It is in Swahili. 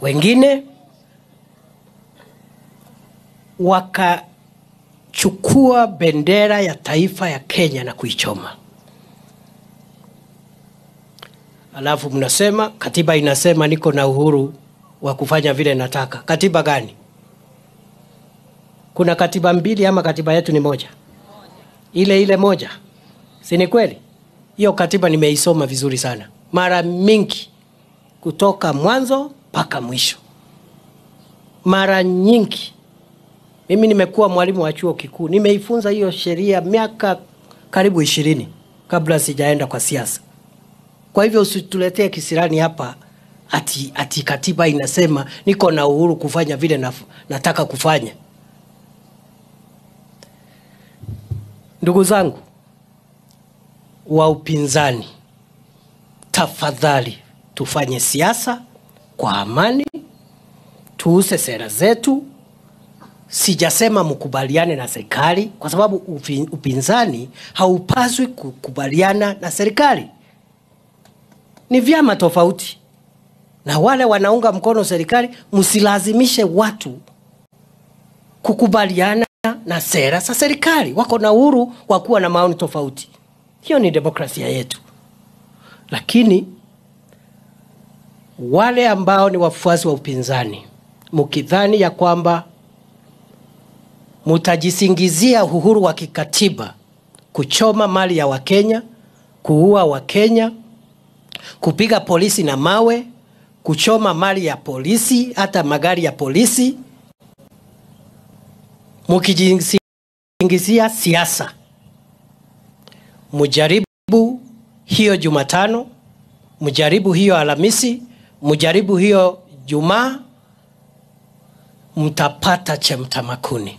Wengine wakachukua bendera ya taifa ya Kenya na kuichoma. Alafu mnasema katiba inasema niko na uhuru wa kufanya vile nataka. Katiba gani? Kuna katiba mbili ama katiba yetu ni moja? Ile moja. Si ni kweli? Hiyo katiba nimeisoma vizuri sana. Mara mingi kutoka mwanzo mpaka mwisho. Mara nyingi. Mimi nimekuwa mwalimu wa chuo kikuu. Nimeifunza hiyo sheria miaka karibu 20 kabla sijaenda kwa siasa. Kwa hivyo usituletee kisirani hapa ati katiba inasema niko na uhuru kufanya vile nataka kufanya. Ndugu zangu wa upinzani, tafadhali tufanye siasa kwa amani, tuuse sera zetu. Sijasema mkubaliane na serikali kwa sababu upinzani haupaswi kukubaliana na serikali. Ni vyama tofauti. Na wale wanaunga mkono serikali, msilazimishe watu kukubaliana na sera za serikali. Wako na uhuru wa kuwa na maoni tofauti. Hiyo ni demokrasia yetu. Lakini wale ambao ni wafuasi wa upinzani, mkidhani ya kwamba mutajisingizia uhuru wa kikatiba kuchoma mali ya Wakenya, kuua Wakenya, kupiga polisi na mawe, kuchoma mali ya polisi, hata magari ya polisi, mukijisingizia siasa. Mujaribu hiyo Jumatano, mujaribu hiyo Alhamisi, mujaribu hiyo Jumaa, mtapata chemtamakuni.